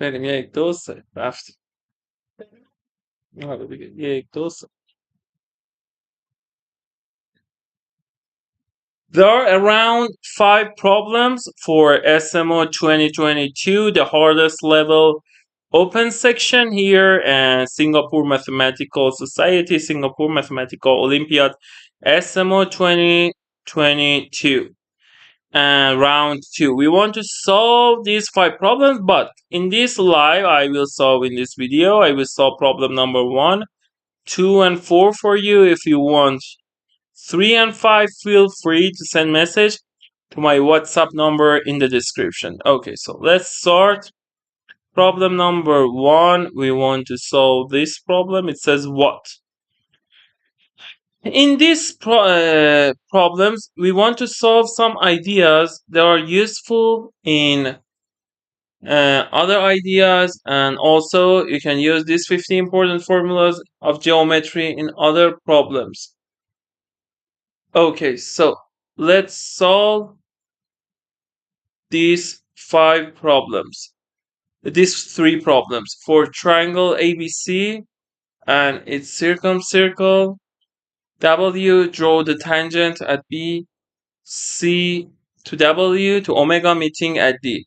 بریم 1 2 3 رفتیم. حالا دیگه 1 2 3. There are around 5 problems for SMO 2022, the hardest level open section here, and Singapore Mathematical Society, Singapore Mathematical Olympiad, SMO 2022. And round 2. We want to solve these 5 problems, but in this live, I will solve in this video. I will solve problem number 1, 2, and 4 for you. If you want 3 and 5, feel free to send message to my WhatsApp number in the description. Okay, so let's start. Problem number 1, we want to solve this problem. It says what? In these problems, we want to solve some ideas that are useful in other ideas, and also you can use these 50 important formulas of geometry in other problems. Okay, so let's solve these 5 problems. These 3 problems for triangle ABC and its circumcircle. W, draw the tangent at B. C to W to omega meeting at D.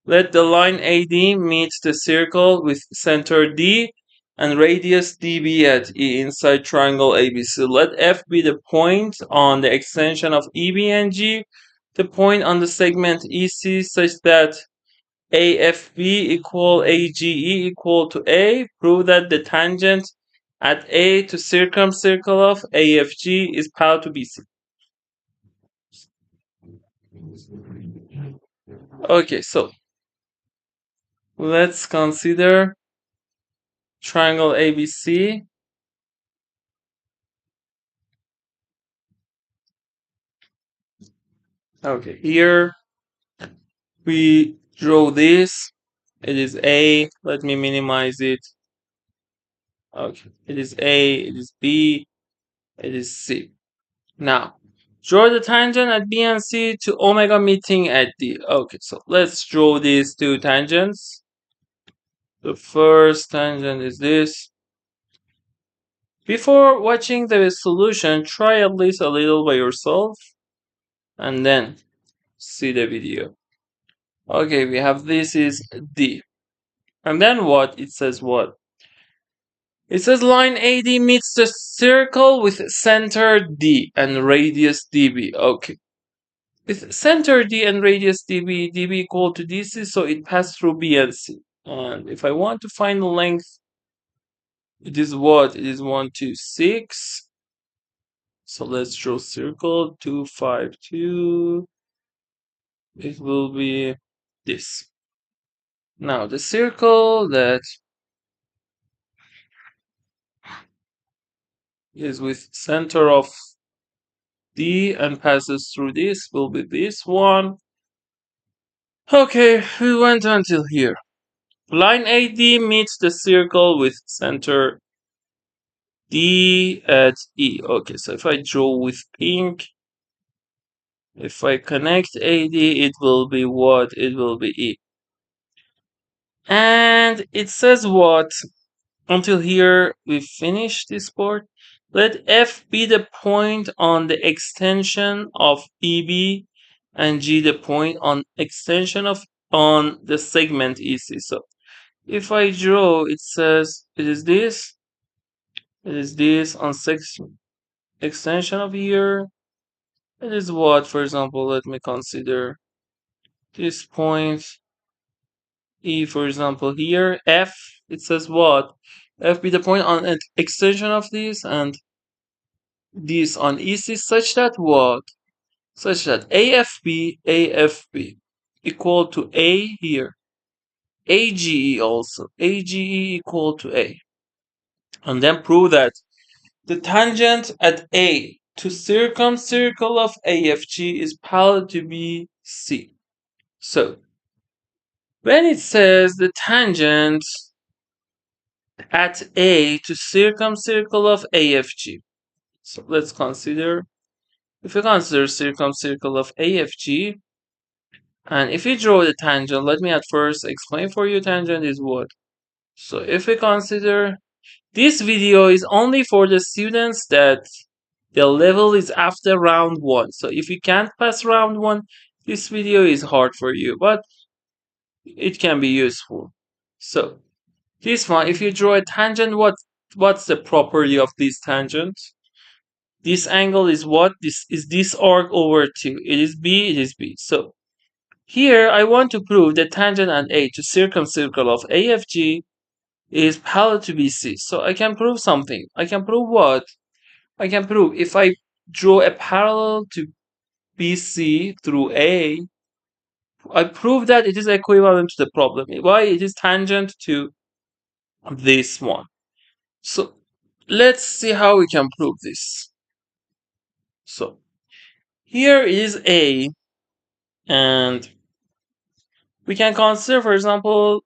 Let the line AD meet the circle with center D and radius DB at E inside triangle ABC. Let F be the point on the extension of EB and G, the point on the segment EC such that AFB equal AGE equal to A. Prove that the tangent at A to circumcircle of AFG is parallel to BC. Okay, so let's consider triangle ABC. Okay, here we draw this. It is A. Let me minimize it. Okay, it is A, it is B, it is C. Now, draw the tangent at B and C to omega meeting at D. Okay, so let's draw these 2 tangents. The first tangent is this. Before watching the solution, try at least a little by yourself and then see the video. Okay, we have this is D. And then what? It says what? It says line AD meets the circle with center D and radius DB. Okay. With center D and radius DB, DB equal to DC, so it passed through B and C. And if I want to find the length, it is what? It is 1, 2, 6. So let's draw circle 2, 5, 2. It will be this. Now the circle that is with center of D and passes through this will be this one. Okay, we went until here. Line AD meets the circle with center D at E. Okay, so if I draw with pink, if I connect AD, it will be what? It will be E. And it says what? Until here, we finish this part. Let F be the point on the extension of EB and G the point on extension of on the segment EC. So if I draw, it says it is this on extension of here. It is what, for example, let me consider this point E, for example, here. F, it says what? F be the point on an extension of this and this on EC such that what? Such that AFB equal to A here. AGE also. AGE equal to A. And then prove that the tangent at A to circumcircle of AFG is parallel to BC. So, when it says the tangent at A to circumcircle of AFG, so let's consider, if we consider circumcircle of AFG, And if you draw the tangent, let me at first explain for you tangent is what. So if we consider this video is only for the students that the level is after round 1. So if you can't pass round 1, this video is hard for you, but it can be useful. So this one, if you draw a tangent, what's the property of this tangent? This angle is what? This is this arc over 2. It is B, it is B. So here I want to prove that tangent and A to circumcircle of AFG is parallel to BC. So I can prove something. I can prove what? I can prove if I draw a parallel to BC through A, I prove that it is equivalent to the problem. Why? It is tangent to this one. So let's see how we can prove this. So here is A, and we can consider, for example,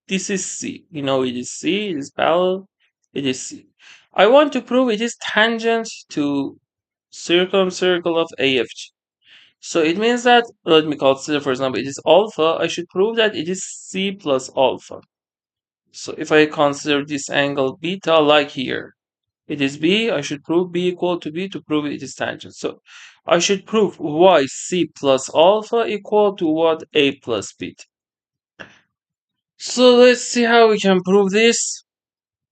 this is C. You know it is C, it is parallel, it is C. I want to prove it is tangent to circumcircle of AFG. So it means that, let me consider, for example, it is alpha. I should prove that it is C plus alpha. So if I consider this angle beta, like here, it is B, I should prove B equal to B to prove it is tangent. So I should prove why C plus alpha equal to what? A plus beta. So let's see how we can prove this.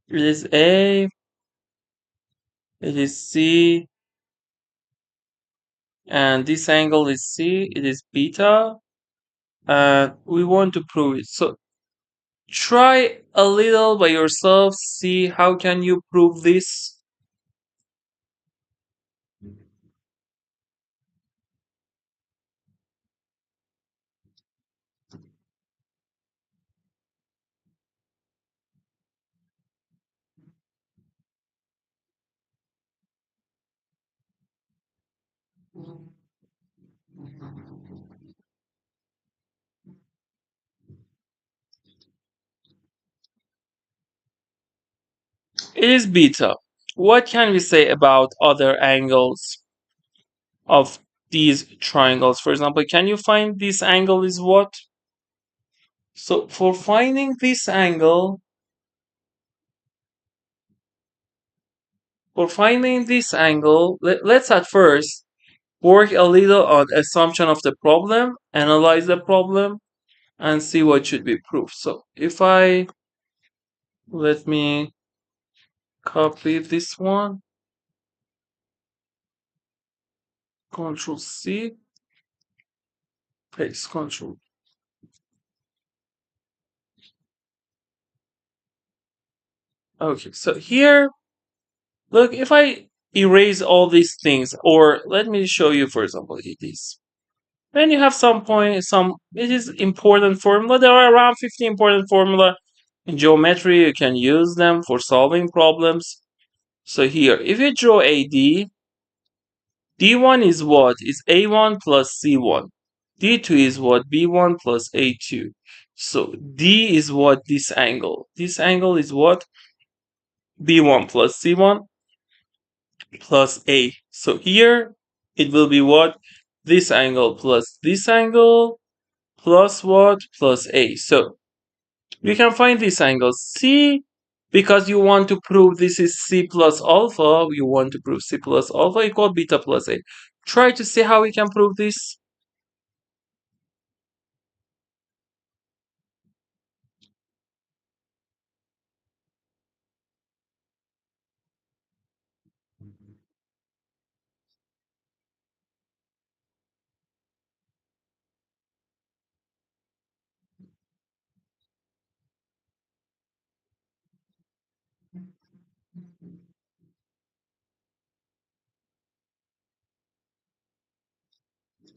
It is A, it is C, and this angle is C, it is beta, and we want to prove it. So try a little by yourself, see how can you prove this. It is beta. What can we say about other angles of these triangles? For example, can you find this angle is what? So for finding this angle, let's at first work a little on assumption of the problem, analyze the problem, and see what should be proved. So if let me copy this one, Control C, paste Control. Okay, so here, look, if I erase all these things, or let me show you, for example, this. Then you have it is important formula. There are around 50 important formula in geometry. You can use them for solving problems. So here, if you draw AD, D1 is what? Is A1 plus C1. D2 is what? B1 plus A2. So D is what? This angle. This angle is what? B1 plus C1 plus A. So here it will be what? This angle plus this angle plus what? Plus A. So you can find this angle C, because you want to prove this is C plus alpha. You want to prove C plus alpha equal beta plus A. Try to see how we can prove this.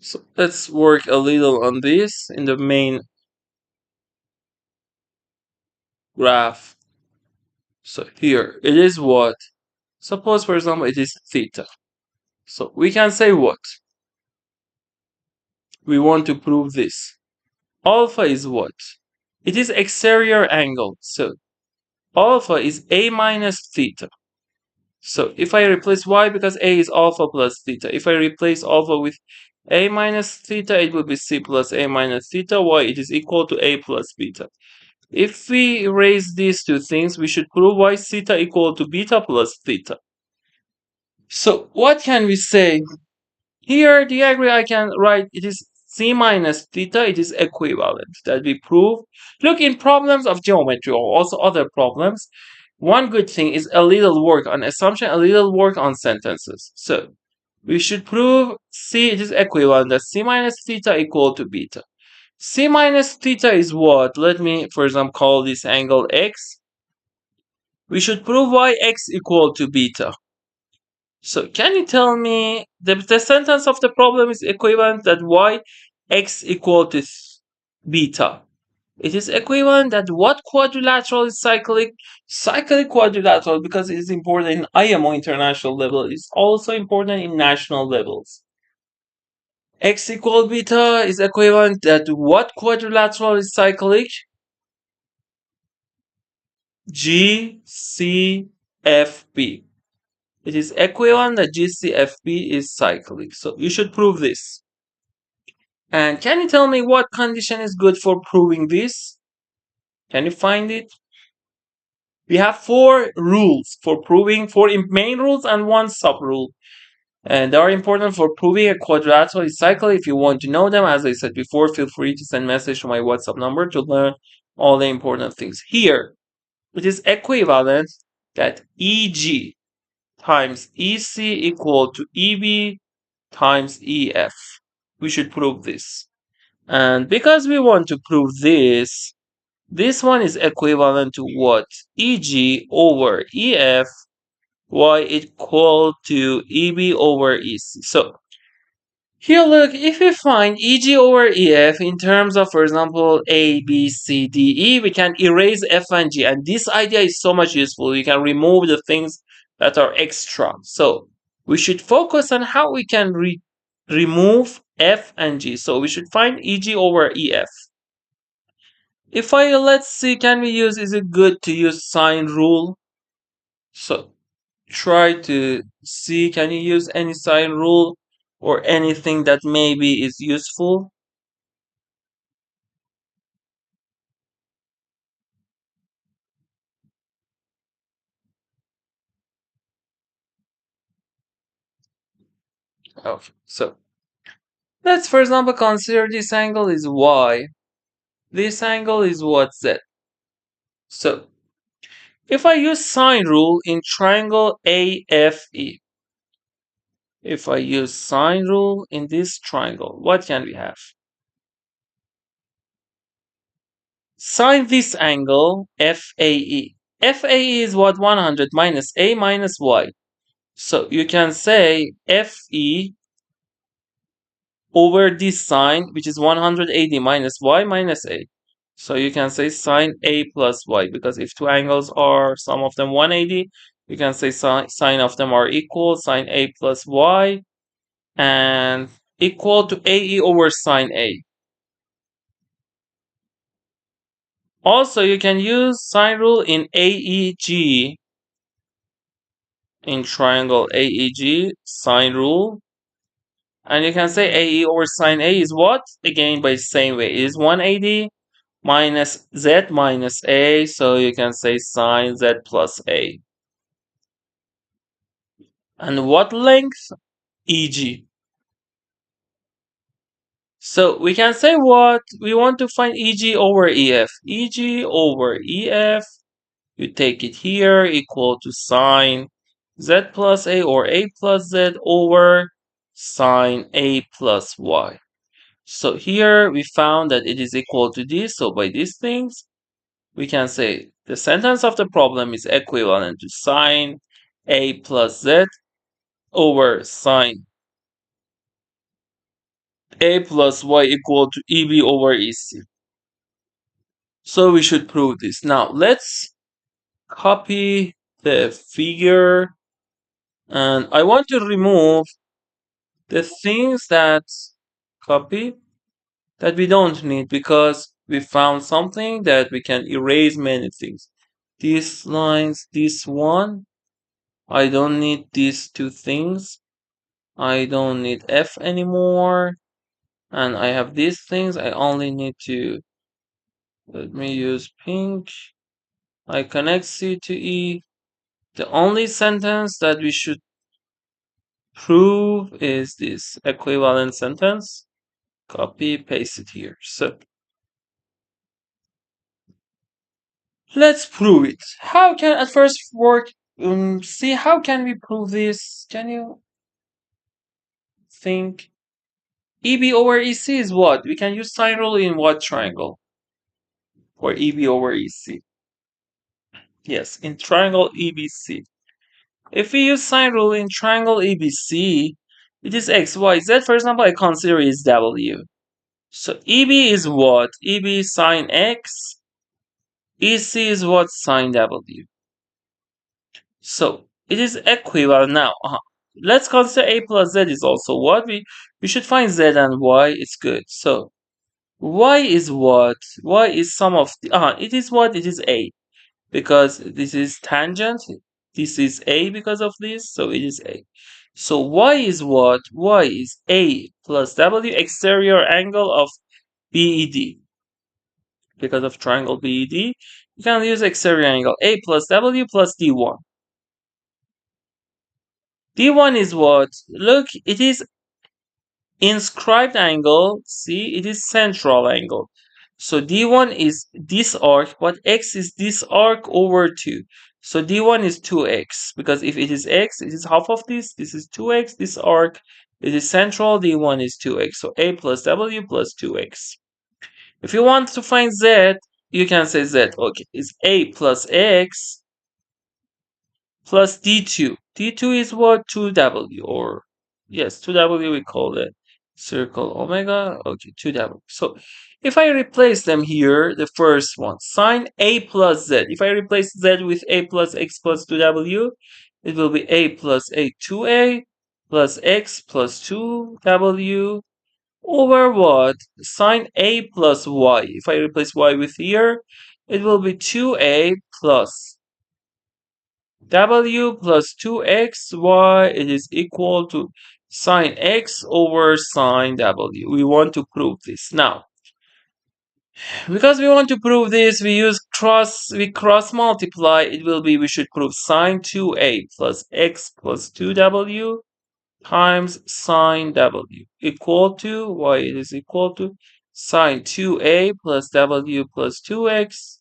So let's work a little on this in the main graph. So here it is what? Suppose, for example, it is theta. So we can say what? We want to prove this. Alpha is what? It is exterior angle. So alpha is A minus theta. So if I replace y, because A is alpha plus theta, if I replace alpha with A minus theta, it would be C plus A minus theta. Why? It is equal to A plus beta. If we erase these two things, we should prove y theta equal to beta plus theta. So what can we say? Here, the agree I can write it is C minus theta, it is equivalent. That we prove. Look, in problems of geometry or also other problems, one good thing is a little work on assumption, a little work on sentences. So we should prove C it is equivalent, that C minus theta equal to beta. C minus theta is what? Let me, for example, call this angle x. We should prove why x equal to beta. So can you tell me, the sentence of the problem is equivalent that y x equal to beta. It is equivalent that what quadrilateral is cyclic? Cyclic quadrilateral, because it is important in IMO international level. It's also important in national levels. X equal beta is equivalent that what quadrilateral is cyclic? GCFP. It is equivalent that GCFP is cyclic. So you should prove this. And can you tell me what condition is good for proving this? Can you find it? We have 4 rules for proving, 4 main rules and 1 sub rule. And they are important for proving a quadrilateral is cyclic. If you want to know them, as I said before, feel free to send message to my WhatsApp number to learn all the important things. Here, it is equivalent that EG times EC equal to EB times EF. We should prove this. And because we want to prove this, this one is equivalent to what? EG over EF, y equal to EB over EC. So here, look, if we find EG over EF in terms of, for example, A, B, C, D, E, we can erase F and G. And this idea is so much useful. You can remove the things that are extra. So we should focus on how we can remove F and G. So we should find EG over EF. If I, let's see, can we use, is it good to use sign rule? So try to see, can you use any sign rule or anything that maybe is useful? Okay, so let's, for example, consider this angle is y. This angle is what, z. So if I use sine rule in triangle AFE, if I use sine rule in this triangle, what can we have? Sine this angle FAE. FAE is what? 100 minus A minus Y. So you can say FE over this sine, which is 180 minus Y minus A. So you can say sine A plus Y, because if two angles are, some of them 180, you can say sine of them are equal, sine A plus Y, and equal to AE over sine A. Also, you can use sine rule in AEG, in triangle AEG, sine rule. And you can say AE over sine A is what? Again, by the same way, it is 180 minus Z minus A, so you can say sine Z plus A. And what length? EG. So we can say what? We want to find EG over EF. EG over EF, you take it here, equal to sine Z plus A or A plus Z over sine A plus Y. So here we found that it is equal to this. So by these things, we can say the sentence of the problem is equivalent to sine A plus Z over sine A plus Y equal to EB over EC. So we should prove this. Now let's copy the figure, and I want to remove the things that copy that we don't need, because we found something that we can erase many things. These lines, this one, I don't need these two things. I don't need F anymore. And I have these things. I only need to, let me use pink. I connect C to E. The only sentence that we should prove is this equivalent sentence. Copy, paste it here. So let's prove it. How can at first work? See, how can we prove this? Can you think? EB over EC is what? We can use sine rule in what triangle? For EB over EC. Yes, in triangle EBC. If we use sine rule in triangle EBC, it is x, y, z. For example, I consider is W. So EB is what? EB sine x. EC is what? Sine W. So it is equivalent now. Let's consider a plus z is also what? We should find z and y. It's good. So y is what? Y is sum of the, it is what? It is a. Because this is tangent. This is a because of this. So it is a. So y is what? Y is a plus w exterior angle of BED. Because of triangle BED, you can use exterior angle a plus w plus d1. D1 is what? Look, it is inscribed angle. See, it is central angle. So D1 is this arc, but X is this arc over 2. So D1 is 2x, because if it is x, it is half of this. This is 2x, this arc, it is central, D1 is 2x. So A plus W plus 2x. If you want to find Z, you can say Z. Okay, it's A plus X plus D2. D2 is what? 2W, or yes, 2W we call it. Circle omega, okay, 2W. So if I replace them here, the first one, sine A plus Z. If I replace Z with A plus X plus 2W, it will be A plus A 2A plus X plus 2W over what? Sine A plus Y. If I replace Y with here, it will be 2A plus W plus 2xy, it is equal to sine x over sine w. We want to prove this. Now, because we want to prove this, we cross multiply. It will be, we should prove sine 2a plus x plus 2w times sine w equal to, y it is equal to sine 2a plus w plus 2x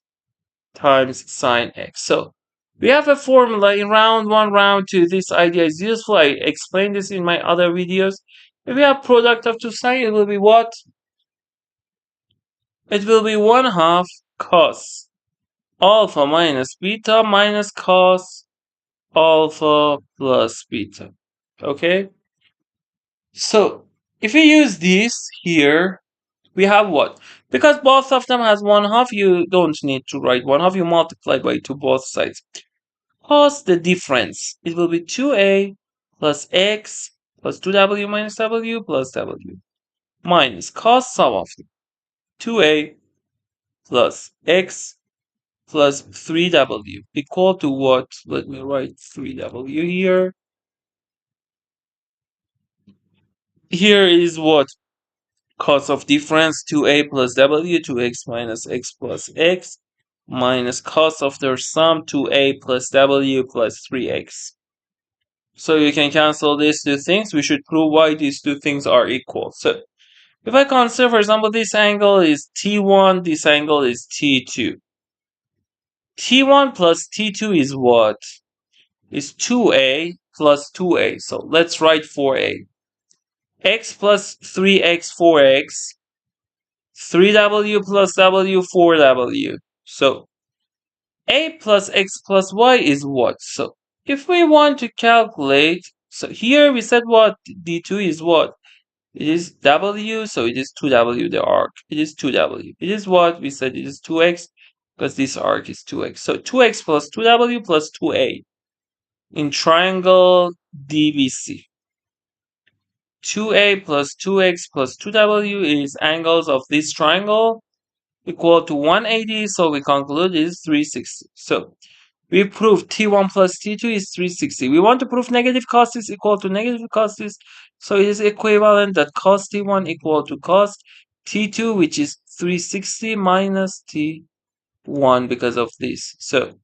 times sine x. So we have a formula in round 1, round 2. This idea is useful. I explained this in my other videos. If we have product of two sides, it will be what? It will be 1 half cos alpha minus beta minus cos alpha plus beta. Okay? So if we use this here, we have what? Because both of them has 1 half, you don't need to write 1 half. You multiply by 2 both sides. Cos the difference. It will be 2a plus x plus 2w minus w plus w minus cos sum of 2a plus x plus 3w equal to what? Let me write 3w here. Here is what? Cos of difference 2a plus w, 2x minus x plus x minus cos of their sum 2a plus w plus 3x. So you can cancel these two things. We should prove why these two things are equal. So if I consider, for example, this angle is T1, this angle is T2. T1 plus T2 is what? Is 2a plus 2a. So let's write 4a. X plus 3x, 4x. 3w plus w, 4w. So a plus x plus y is what? So if we want to calculate, so here we said what? D2 is what? It is w, so it is 2w the arc. It is 2w. It is what? We said it is 2x, because this arc is 2x. So 2x plus 2w plus 2a in triangle DBC. 2a plus 2x plus 2w is angles of this triangle equal to 180, so we conclude it is 360. So We proved T1 plus T2 is 360. We want to prove negative cos is equal to negative cos is, so it is equivalent that cos T1 equal to cos T2, which is 360 minus T1 because of this. So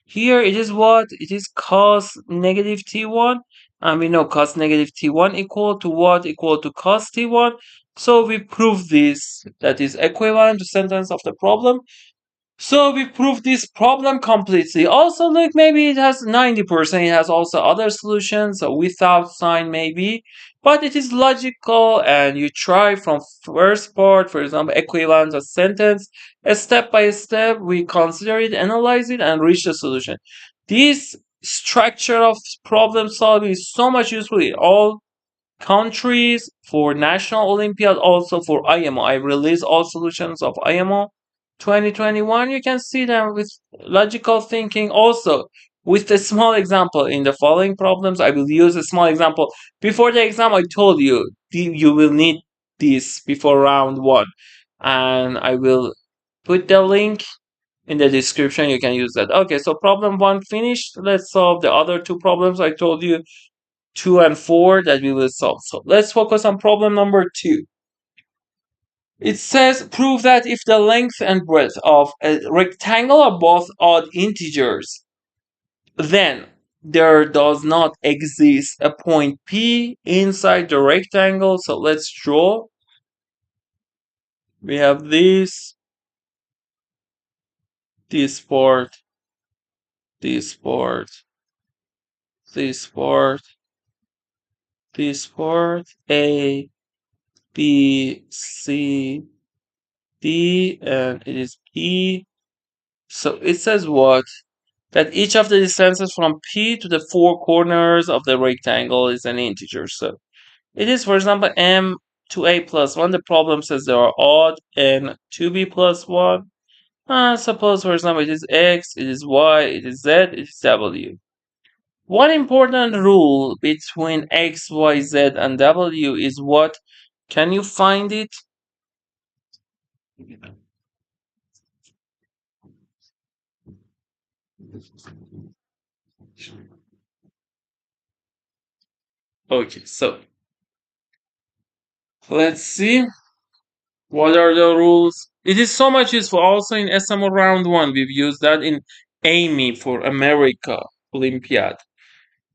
here it is what? It is cos negative T1, and we know cos negative T1 equal to what? Equal to cos T1. So we prove this, that is equivalent to sentence of the problem. So we proved this problem completely. Also, look, maybe it has 90%. It has also other solutions without sign, maybe. But it is logical, and you try from first part, for example, equivalent of sentence, step by step. We consider it, analyze it, and reach the solution. This structure of problem solving is so much useful in all countries, for National Olympiad, also for IMO. I release all solutions of IMO 2021. You can see them with logical thinking. Also, with a small example in the following problems, I will use a small example. Before the exam, I told you you will need this before round one, and I will put the link in the description. You can use that. Okay, so problem one finished. Let's solve the other two problems I told you, 2 and 4, that we will solve. So let's focus on problem number 2. It says prove that if the length and breadth of a rectangle are both odd integers, then there does not exist a point P inside the rectangle. So let's draw. We have this part, this part, this part, this part, A, B, C, D, and it is P. So it says what? That each of the distances from P to the four corners of the rectangle is an integer. So it is, for example, M to A plus 1. The problem says they are odd, and 2B plus 1. Suppose, for example, it is X, it is Y, it is Z, it is W. One important rule between X, Y, Z, and W is what? Can you find it? Okay, so let's see. What are the rules? It is so much useful. Also in SMO Round 1, we've used that in AME for America Olympiad.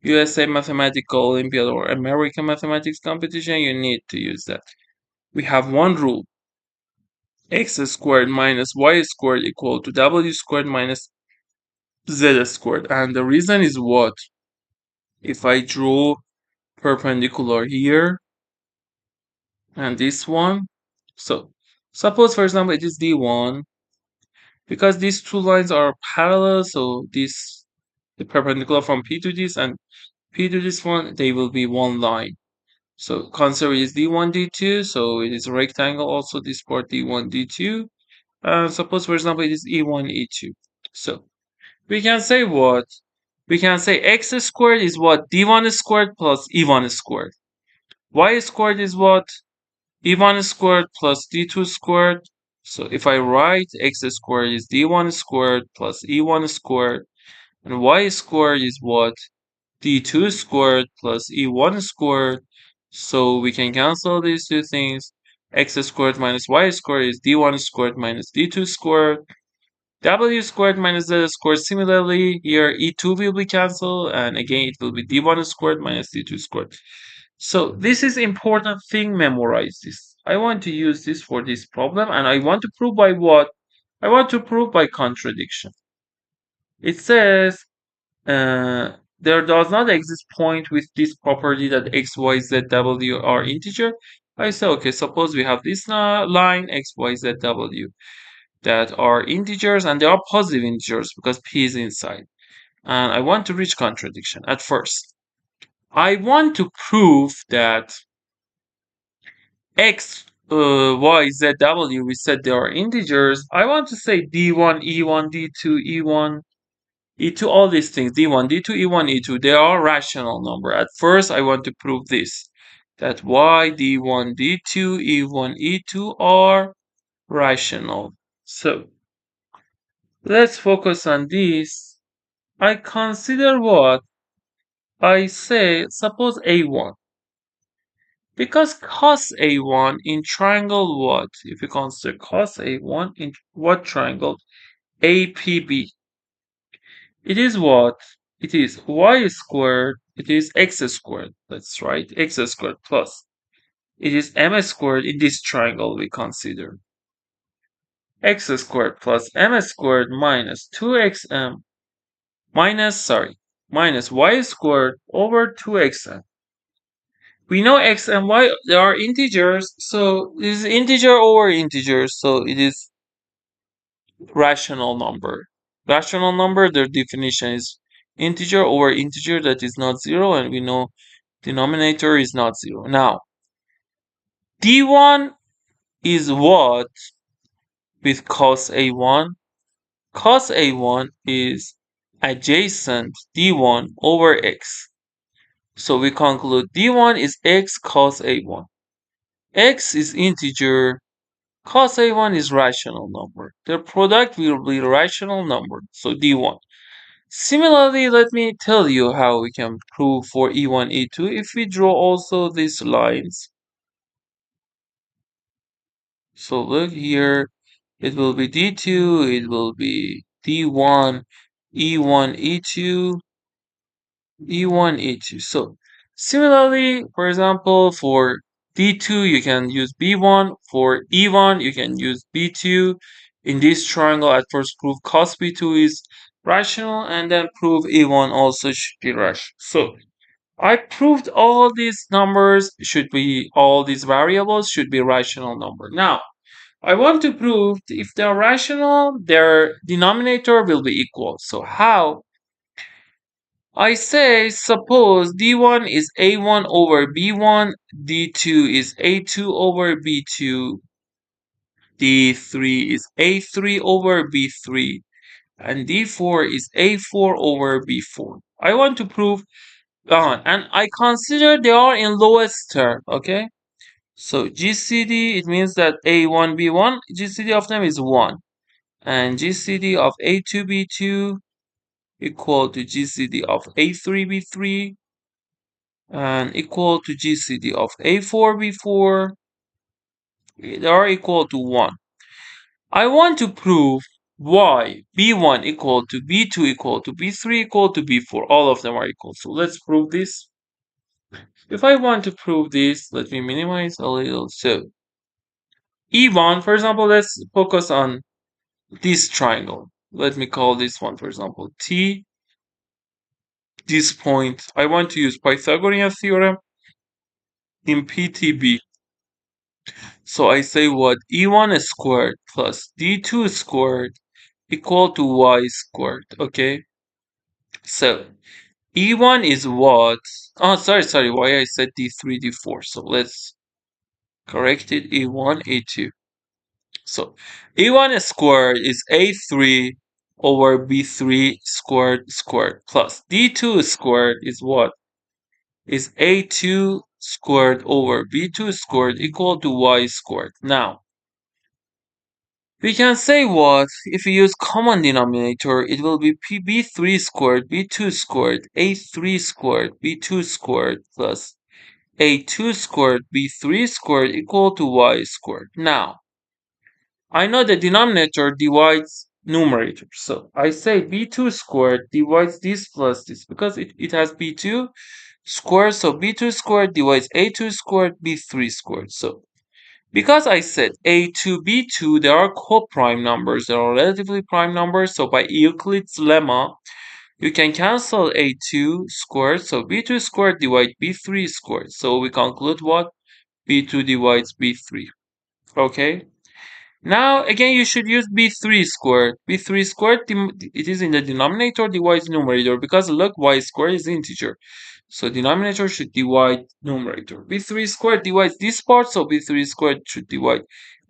USA Mathematical Olympiad or American Mathematics Competition, you need to use that. We have one rule. X squared minus y squared equal to w squared minus z squared. And the reason is what? If I draw perpendicular here and this one, so suppose, for example, it is D1. Because these two lines are parallel, so this the perpendicular from P to this and P to this one, they will be one line. So consider it is D1, D2, so it is a rectangle, also this part D1, D2. Suppose, for example, it is E1, E2. So we can say what? We can say x squared is what? D1 squared plus E1 squared. Y squared is what? E1 squared plus D2 squared. So if I write x squared is D1 squared plus E1 squared, and y squared is what? D2 squared plus E1 squared. So we can cancel these two things. X squared minus y squared is D1 squared minus D2 squared. W squared minus Z squared. Similarly, here E2 will be cancelled, and again it will be D1 squared minus D2 squared. So this is important thing, memorize this. I want to use this for this problem, and I want to prove by what? I want to prove by contradiction. It says there does not exist point with this property that x, y, z, w are integer. I say, okay, suppose we have this line x, y, z, w that are integers, and they are positive integers because p is inside. And I want to reach contradiction. At first, I want to prove that x, y, z, w, we said they are integers. I want to say d1, e1, d2, e1, e2, all these things, d1, d2, e1, e2, they are rational number. At first, I want to prove this, that y, d1, d2, e1, e2 are rational. So let's focus on this. I consider what? I say, suppose A1. Because cos A1 in triangle what? If you consider cos A1 in what triangle? APB. It is what? It is y squared. It is x squared. That's right. X squared plus. It is m squared in this triangle we consider. X squared plus m squared minus 2xm minus y squared over 2xm. We know x and y they are integers, so it is integer over integer, so it is rational number. Rational number, their definition is integer over integer that is not zero, and we know denominator is not zero. Now, d1 is what with cos a1? Cos a1 is adjacent d1 over x. So we conclude d1 is x cos a1. X is integer, cos a1 is rational number. The product will be rational number, so d1. Similarly, let me tell you how we can prove for e1, e2 if we draw also these lines. So look here, it will be d2, it will be d1, e1, e2, e1, e2. So similarly, for example, for d2 you can use b1, for e1 you can use b2. In this triangle, at first prove cos b2 is rational, and then prove e1 also should be rational. So I proved all these numbers should be, all these variables should be rational number. Now, I want to prove if they're rational, their denominator will be equal. So how? I say, suppose d1 is a1 over b1, d2 is a2 over b2, d3 is a3 over b3, and d4 is a4 over b4. I want to prove and I consider they are in lowest term, okay? So GCD, it means that A1, B1, GCD of them is 1. And GCD of A2, B2 equal to GCD of A3, B3 and equal to GCD of A4, B4. They are equal to 1. I want to prove why B1 equal to B2 equal to B3 equal to B4. All of them are equal. So let's prove this. If I want to prove this, let me minimize a little. So E1, for example, let's focus on this triangle. Let me call this one, for example, T. This point, I want to use Pythagorean theorem in PTB. So I say what? E1 squared plus D2 squared equal to Y squared, okay? So E1 is what? Oh, sorry, why I said D3, D4. So let's correct it, E1, E2. So A1 squared is A3 over B3 squared plus D2 squared is what? Is A2 squared over B2 squared equal to Y squared. Now, we can say what? If we use common denominator, it will be B3 squared, B2 squared, A3 squared, B2 squared plus A2 squared, B3 squared equal to Y squared. Now, I know the denominator divides numerator. So I say b2 squared divides this plus this because it has b2 squared. So b2 squared divides a2 squared, b3 squared. So because I said a2, b2, they are co-prime numbers. They are relatively prime numbers. So by Euclid's lemma, you can cancel a2 squared. So b2 squared divides b3 squared. So we conclude what? b2 divides b3. Okay? Now, again, you should use b3 squared. b3 squared, it is in the denominator, divides numerator, because look, y squared is integer. So denominator should divide numerator. b3 squared divides this part, so b3 squared should divide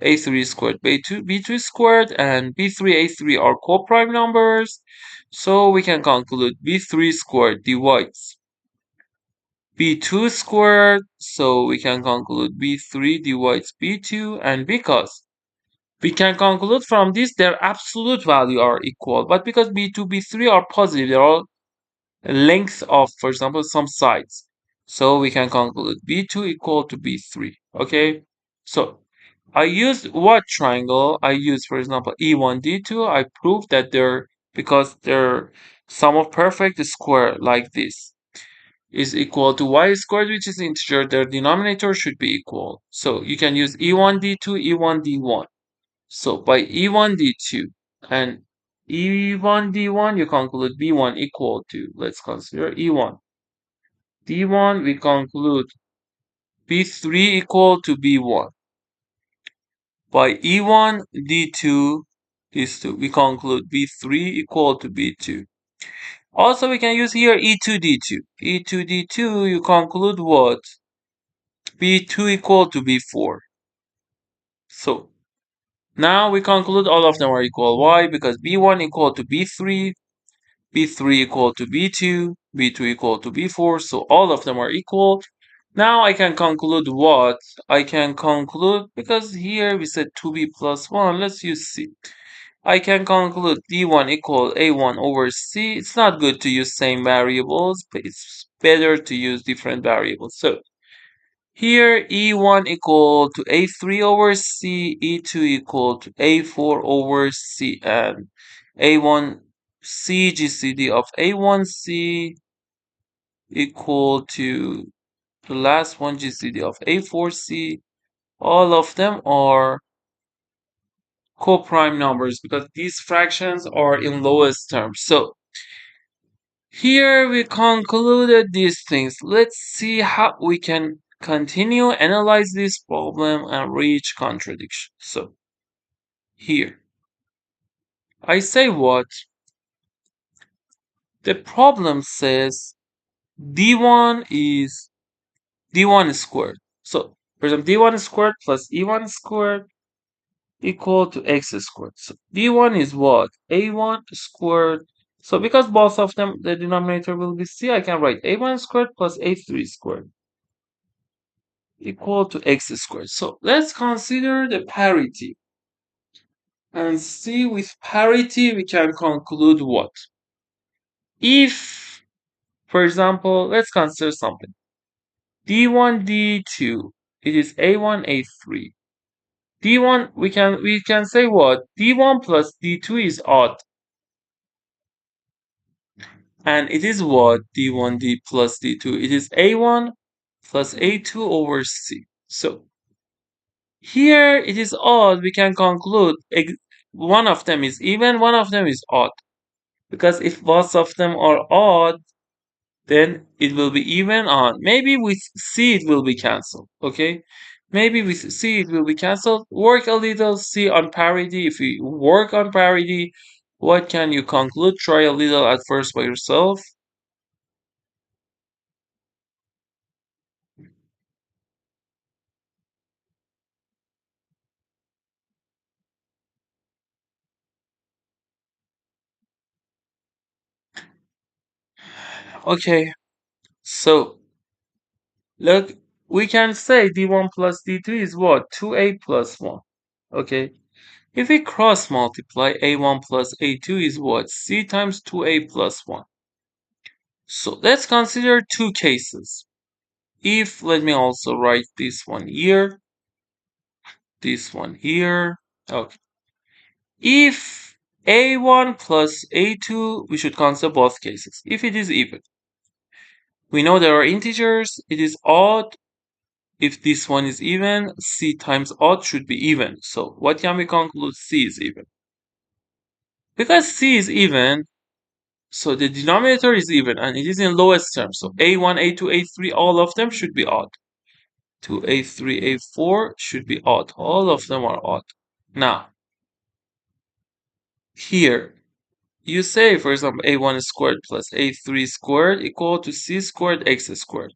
a3 squared, b2 squared, and b3, a3 are co-prime numbers. So we can conclude b3 squared divides b2 squared, so we can conclude b3 divides b2, and because We can conclude from this their absolute value are equal, but because b2, b3 are positive, they're all length of, for example, some sides. So we can conclude b2 equal to b3. Okay, so I used what triangle? I used, for example, e1, d2. I proved that they're, because they're sum of perfect square like this is equal to y squared, which is integer, their denominator should be equal. So you can use e1, d2, e1, d1. So by e1, d2 and e1, d1, you conclude b1 equal to, let's consider e1. d1, we conclude b3 equal to b1. By e1, d2 is 2. We conclude b3 equal to b2. Also, we can use here e2, d2. e2, d2, you conclude what? b2 equal to b4. So now we conclude all of them are equal. Why? Because b1 equal to b3, b3 equal to b2, b2 equal to b4. So all of them are equal. Now I can conclude what? I can conclude, because here we said 2b plus 1. Let's use c. I can conclude d1 equal a1 over c. It's not good to use same variables, but it's better to use different variables. So here e1 equal to a3 over c, e2 equal to a4 over c, and a1 c GCD of a1c equal to the last one GCD of a4c. All of them are co-prime numbers because these fractions are in lowest terms. So here we concluded these things. Let's see how we can continue analyze this problem and reach contradiction. So here I say what? The problem says d1 is d1 squared. So for example, d1 squared plus e1 squared equal to x squared. So d1 is what? a1 squared. So because both of them, the denominator will be c, I can write a1 squared plus a3 squared equal to x squared. So let's consider the parity and see with parity we can conclude what? If, for example, let's consider something. d1, d2, it is a1, a3. d1, we can say what? d1 plus d2 is odd. And it is what? d1 d plus d2. It is a1 plus a2 over c. So here it is odd. We can conclude one of them is even, one of them is odd. Because if both of them are odd, then it will be even on. Maybe with C it will be cancelled. Okay? Maybe with C it will be cancelled. Work a little, see on parity. If you work on parity, what can you conclude? Try a little at first by yourself. Okay, so look, we can say d1 plus d2 is what? 2a plus 1. Okay, if we cross multiply, a1 plus a2 is what? C times 2a plus 1. So let's consider two cases. If, let me also write this one here, this one here. Okay. If a1 plus a2, we should consider both cases. If it is even, we know there are integers, it is odd. If this one is even, c times odd should be even. So what can we conclude? C is even. Because c is even, so the denominator is even and it is in lowest term. So a1, a2, a3, all of them should be odd. 2, a3, a4 should be odd. All of them are odd. Now, here, you say, for example, a1 squared plus a3 squared equal to c squared x squared.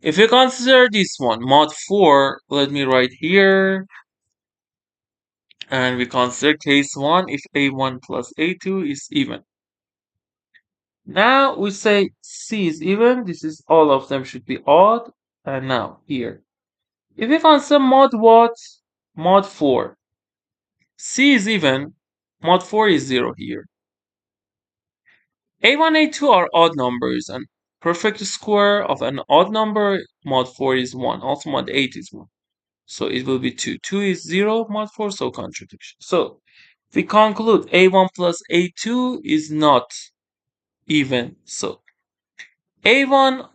If you consider this one, mod 4, let me write here, and we consider case 1 if a1 plus a2 is even. Now we say c is even, this is all of them should be odd, and now here. If we consider mod what? Mod 4. C is even, mod 4 is 0 here. A1, A2 are odd numbers, and perfect square of an odd number, mod 4 is 1. Also, mod 8 is 1. So it will be 2. 2 is 0, mod 4, so contradiction. So we conclude A1 plus A2 is not even. So A1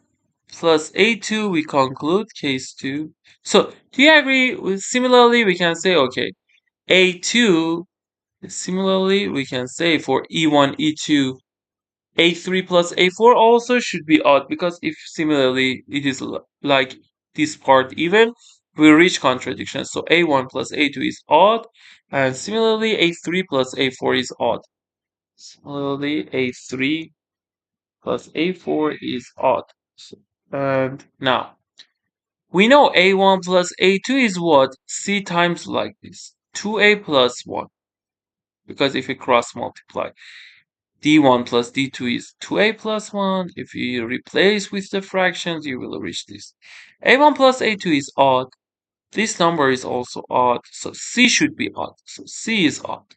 plus A2, we conclude case 2. So do you agree with, similarly we can say, okay, A2, similarly we can say for E1, E2, A3 plus A4 also should be odd, because if similarly it is like this part even, we reach contradiction. So A1 plus A2 is odd, and similarly A3 plus A4 is odd. Similarly A3 plus A4 is odd. And now we know A1 plus A2 is what? C times like this. 2A plus 1. Because if we cross multiply, D1 plus D2 is 2A plus 1. If you replace with the fractions, you will reach this. A1 plus A2 is odd. This number is also odd. So C should be odd. So C is odd.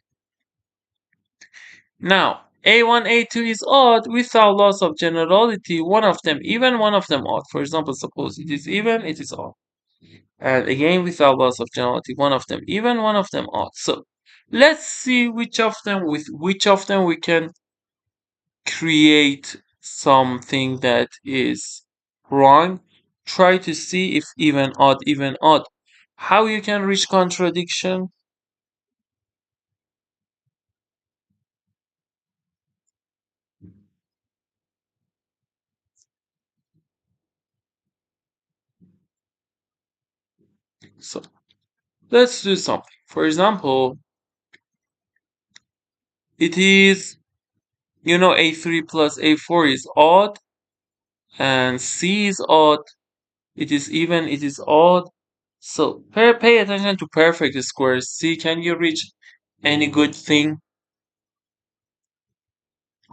Now, A1, A2 is odd without loss of generality. One of them even, one of them odd. For example, suppose it is even, it is odd. And again, without loss of generality, one of them even, one of them odd. So let's see which of them, with which of them we can create something that is wrong. Try to see if even, odd, even, odd. How you can reach contradiction? So let's do something. For example, it is, A3 plus A4 is odd, and C is odd. It is even, it is odd. So pay attention to perfect squares. See, can you reach any good thing,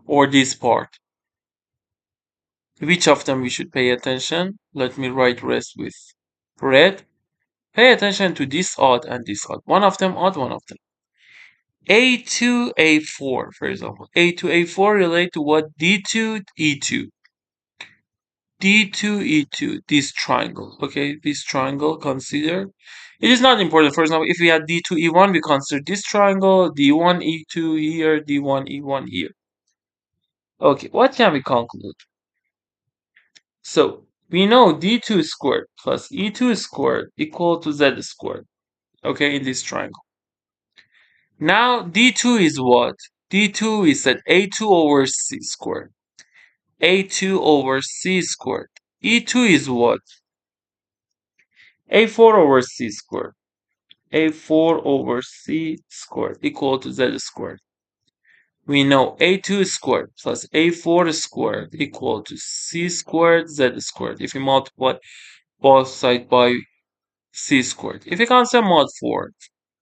or this part? Which of them we should pay attention? Let me write rest with red. Pay attention to this odd and this odd. One of them odd, one of them. A2, A4, for example. A2, A4 relate to what? D2, E2. D2, E2, this triangle. Okay, this triangle, consider. It is not important. For example, if we had D2, E1, we consider this triangle, D1, E2 here, D1, E1 here. Okay, what can we conclude? So, we know D2 squared plus E2 squared equal to Z squared. Okay, in this triangle. Now, D2 is what? D2 is that A2 over C squared. A2 over C squared. E2 is what? A4 over C squared. A4 over C squared equal to Z squared. We know A2 squared plus A4 squared equal to C squared Z squared. If we multiply both sides by C squared. If we consider mod 4,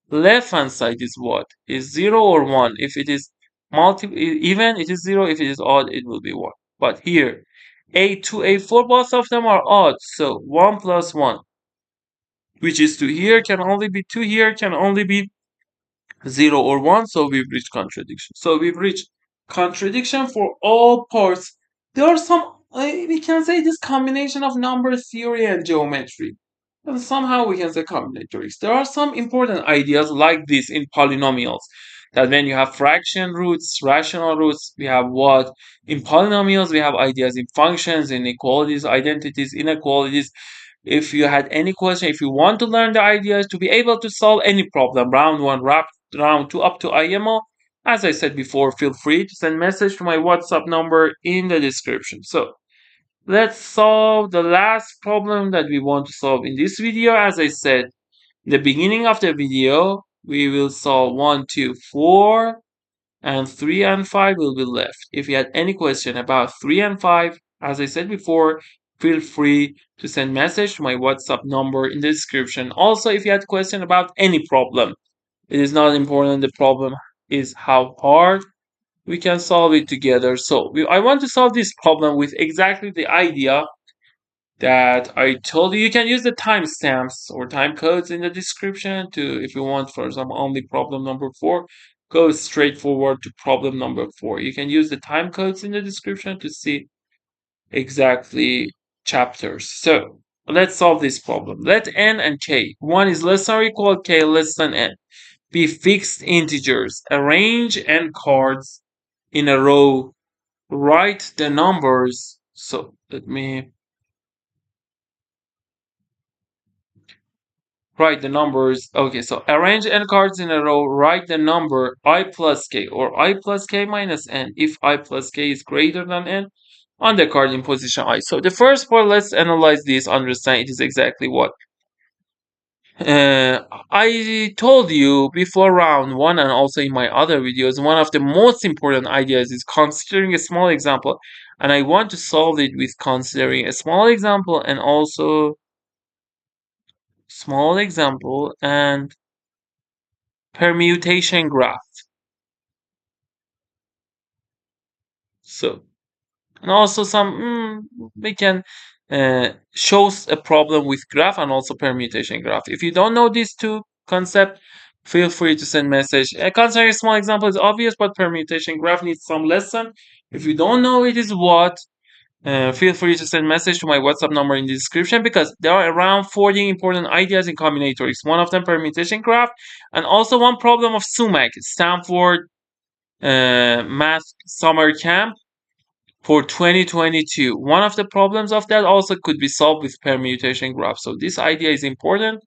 left hand side is what? Is 0 or 1? If it is even, it is 0. If it is odd, it will be 1. But here, A2, A4, both of them are odd. So 1 plus 1, which is 2 here, can only be 2 here, can only be 0 or 1. So we've reached contradiction. So we've reached contradiction for all parts. There are some, we can say this combination of number theory and geometry. And somehow we can say combinatorics. There are some important ideas like this in polynomials. That when you have fraction roots, rational roots, we have what? In polynomials, we have ideas in functions, inequalities, identities, inequalities. If you had any question, if you want to learn the ideas to be able to solve any problem, round one, round two, up to IMO, as I said before, feel free to send message to my WhatsApp number in the description. So let's solve the last problem that we want to solve in this video. As I said, in the beginning of the video, we will solve 1, 2, 4, and 3 and 5 will be left. If you had any question about 3 and 5, as I said before, feel free to send message to my WhatsApp number in the description. Also, if you had question about any problem, it is not important. The problem is how hard we can solve it together. So I want to solve this problem with exactly the idea that I told you. You can use the timestamps or time codes in the description to, if you want, for example, only problem number 4, go straight forward to problem number 4. You can use the time codes in the description to see exactly chapters. So let's solve this problem. Let n and k, 1 is less than or equal k less than n, be fixed integers. Arrange n cards in a row. Write the numbers. So let me write the numbers. Okay, so arrange n cards in a row. Write the number I plus k or I plus k minus n if I plus k is greater than n on the card in position I. So the first part, let's analyze this, understand it is exactly what. I told you before round 1 and also in my other videos, one of the most important ideas is considering a small example. And I want to solve it with considering a small example and also small example and permutation graph. So, and also we can show a problem with graph and also permutation graph. If you don't know these two concepts, feel free to send message. Considering a small example is obvious, but permutation graph needs some lesson. If you don't know it is what, feel free to send message to my WhatsApp number in the description, because there are around 40 important ideas in combinatorics. One of them permutation graph, and also one problem of SUMAC, Stanford Math Summer Camp for 2022. One of the problems of that also could be solved with permutation graph. So this idea is important,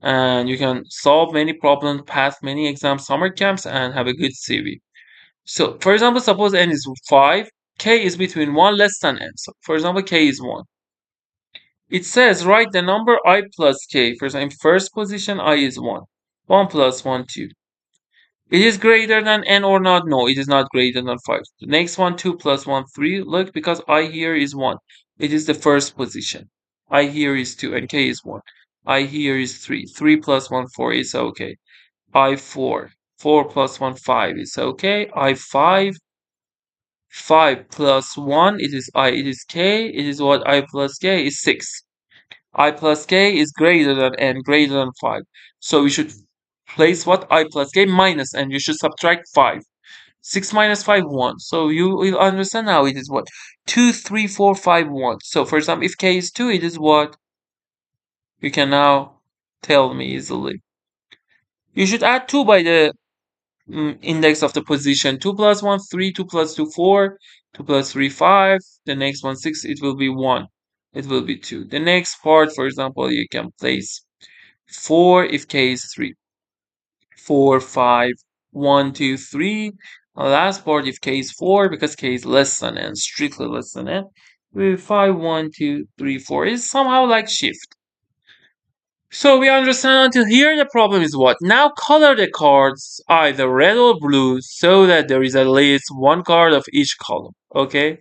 and you can solve many problems, pass many exams, summer camps, and have a good CV. So, for example, suppose n is 5, k is between 1 less than n. So, for example, k is 1. It says write the number I plus k. For example, in first position, I is 1. 1 plus 1, 2. It is greater than n or not? No, it is not greater than 5. The next one, 2 plus 1, 3. Look, because I here is 1. It is the first position. I here is 2 and k is 1. I here is 3. 3 plus 1, 4 is okay. I 4. 4 plus 1, 5 is okay. I 5. 5 plus 1, it is k. It is what? I plus k is 6. I plus k is greater than n, greater than 5. So we should place what? I plus k minus n. You should subtract 5. 6 minus 5, 1. So you will understand now it is what? 2, 3, 4, 5, 1. So for example, if k is 2, it is what? You can now tell me easily. You should add 2 by the index of the position. 2 plus 1, 3. 2 plus 2, 4. 2 plus 3, 5. The next one, 6. It will be 1. It will be 2. The next part, for example, you can place 4 if k is 3. 4, 5, 1, 2, 3. Last part if k is 4, because k is less than n, strictly less than n. With 5, 1, 2, 3, 4 is somehow like shift. So we understand until here the problem is what? Now color the cards either red or blue so that there is at least one card of each column. Okay?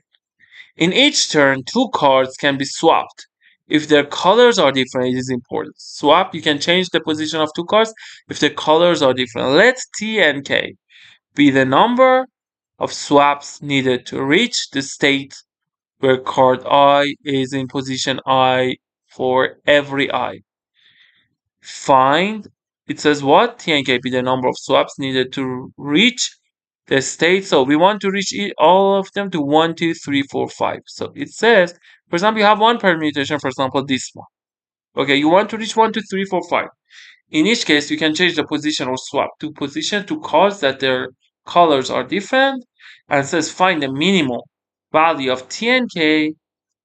In each turn, 2 cards can be swapped. If their colors are different, it is important. Swap, you can change the position of 2 cards if the colors are different. Let T and K be the number of swaps needed to reach the state where card I is in position I for every I. Find, it says what? T and K be the number of swaps needed to reach the state. So we want to reach all of them to 1, 2, 3, 4, 5. So it says, for example, you have one permutation, for example, this one. Okay, you want to reach 1, 2, 3, 4, 5. In each case, you can change the position or swap to position to cards that their colors are different, and says find the minimal value of T and K.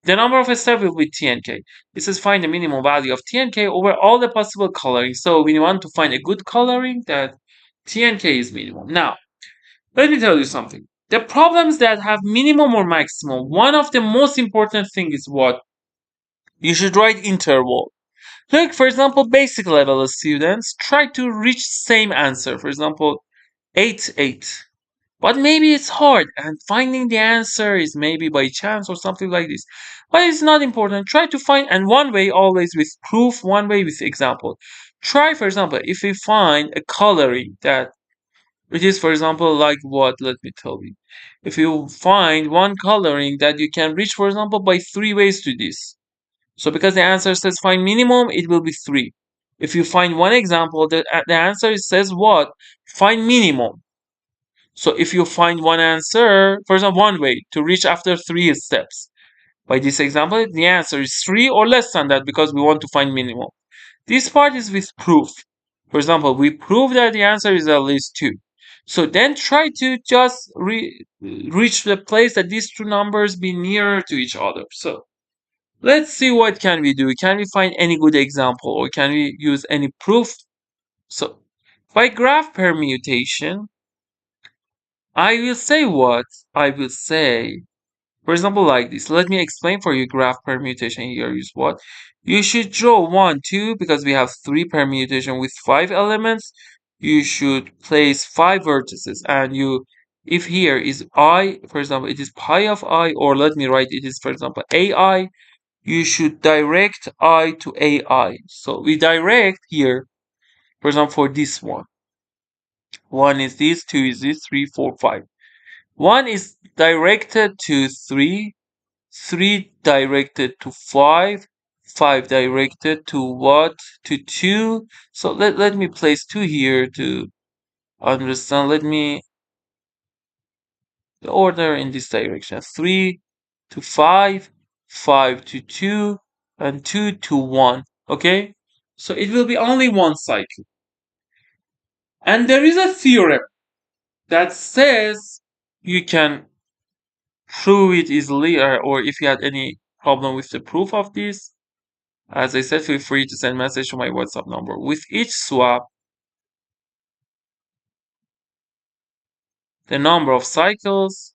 The number of steps will be T and K. It says find the minimum value of T and K over all the possible coloring. So we want to find a good coloring that T and K is minimum. Now, let me tell you something. The problems that have minimum or maximum, one of the most important thing is what? You should write interval. Look, for example, basic level students try to reach same answer. For example, 8, 8. But maybe it's hard, and finding the answer is maybe by chance or something like this. But it's not important. Try to find, and one way always with proof, one way with example. Try, for example, if we find a coloring that it is, for example, like what? Let me tell you. If you find one coloring that you can reach, for example, by 3 ways to this. So because the answer says find minimum, it will be 3. If you find one example, the answer says what? Find minimum. So if you find one answer, for example, one way to reach after 3 steps. By this example, the answer is 3 or less than that because we want to find minimum. This part is with proof. For example, we prove that the answer is at least 2. So then try to just reach the place that these two numbers be nearer to each other. So let's see what can we do. Can we find any good example or can we use any proof? So by graph permutation, I will say what? I will say, for example, like this. Let me explain for you graph permutation here is what. You should draw 1, 2, because we have 3 permutation with 5 elements. You should place 5 vertices and if here is I, for example, it is pi of I, or let me write it is, for example, AI, you should direct I to AI. So we direct here, for example, for this one. 1 is this, 2 is this, 3, 4, 5. 1 is directed to 3, 3 directed to 5, 5 directed to what? To 2. So let me place 2 here to understand. Let me order in this direction. 3 to 5, 5 to 2, and 2 to 1. Okay? So it will be only one cycle. And there is a theorem that says you can prove it easily, or if you had any problem with the proof of this, as I said, feel free to send message to my WhatsApp number. With each swap, the number of cycles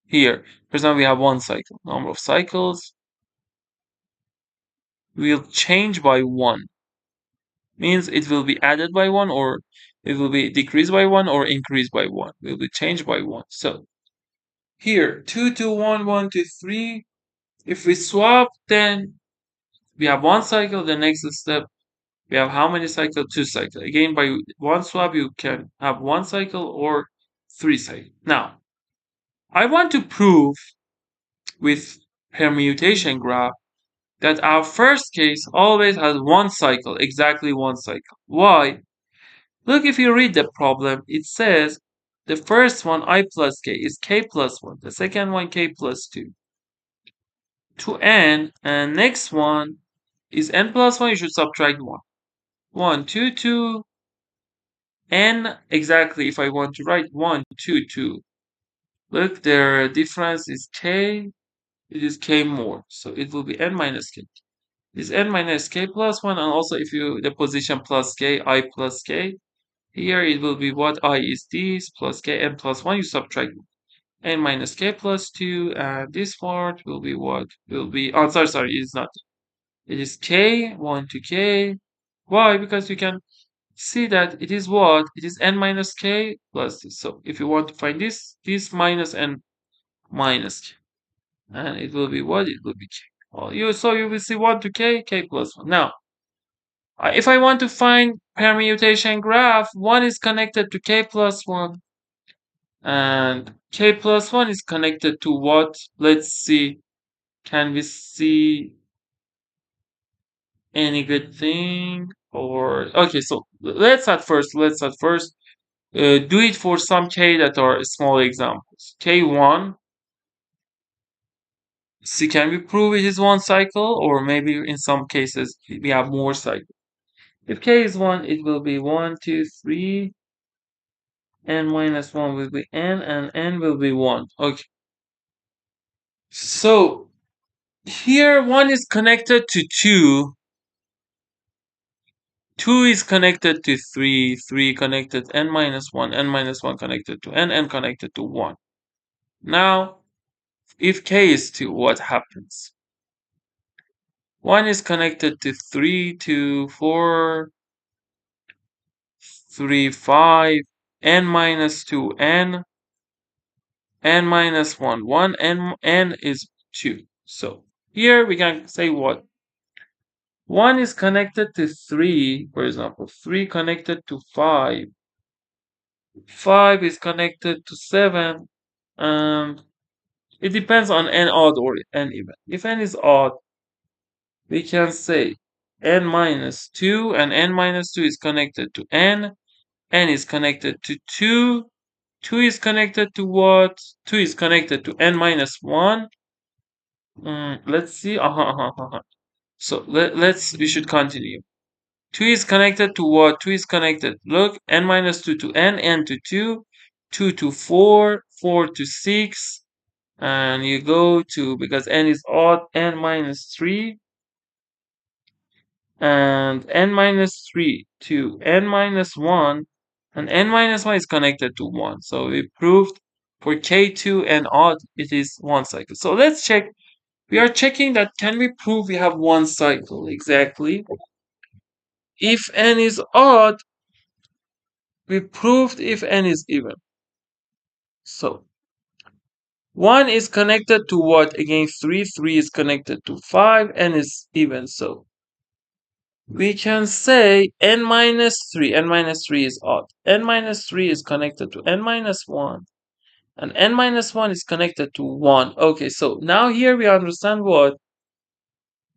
here, for example, we have one cycle. Number of cycles will change by 1. Means it will be added by 1, or it will be decreased by 1, or increased by 1. It will be changed by 1. So here, 2 to 1, 1 to 3. If we swap, then we have one cycle. The next step, we have how many cycles? 2 cycles. Again, by one swap, you can have one cycle or 3 cycles. Now, I want to prove with permutation graph that our first case always has one cycle, exactly one cycle. Why? Look, if you read the problem, it says the first one, I plus k, is k plus 1. The second one, k plus 2. To n, and next one is n plus 1, you should subtract 1. 1, 2, 2, n, exactly, if I want to write 1, 2, 2. Look, their difference is k, it is k more. So it will be n minus k. Is n minus k plus 1, and also if you, the position plus k, I plus k. Here it will be what? I is this, plus k, n plus 1, you subtract n minus k plus 2, and this part will be what? Will be, oh, sorry, it's not. It is k, 1 to k. Why? Because you can see that it is what? It is n minus k plus this. So if you want to find this minus n minus k. And it will be what? It will be k. Well, you will see 1 to k, k plus 1. Now, if I want to find permutation graph, 1 is connected to k plus 1. And k plus 1 is connected to what? Let's see. Can we see any good thing? Or okay, so let's at first do it for some k that are small examples. K1. See, can we prove it is one cycle, or maybe in some cases we have more cycles? If k is 1, it will be 1, 2, 3. N minus 1 will be n, and n will be 1. Okay. So here 1 is connected to 2. 2 is connected to 3. 3 connected n minus 1. N minus 1 connected to n. N connected to 1. Now, if k is 2, what happens? 1 is connected to 3, 2, 4, 3, 5, n minus 2, n minus 1, 1, n is 2. So here we can say what? 1 is connected to 3, for example, 3 connected to 5, 5 is connected to 7, and it depends on n odd or n even. If n is odd, we can say n minus 2, and n minus 2 is connected to n is connected to 2, 2 is connected to what? 2 is connected to n minus 1. Let's see. So we should continue. 2 is connected to what? 2 is connected. Look, n minus 2 to n to 2, 2 to 4, 4 to 6, and you go to, because n is odd, n minus 3, and n minus 3 to n minus 1, and n minus 1 is connected to 1. So we proved for k2 and odd, it is one cycle. So let's check. We are checking that can we prove we have one cycle exactly. If n is odd, we proved if n is even. So 1 is connected to what? Again, 3. 3 is connected to 5. N is even. So we can say n minus 3. N minus 3 is odd. N minus 3 is connected to n minus 1. And n minus 1 is connected to 1. Okay, so now here we understand what?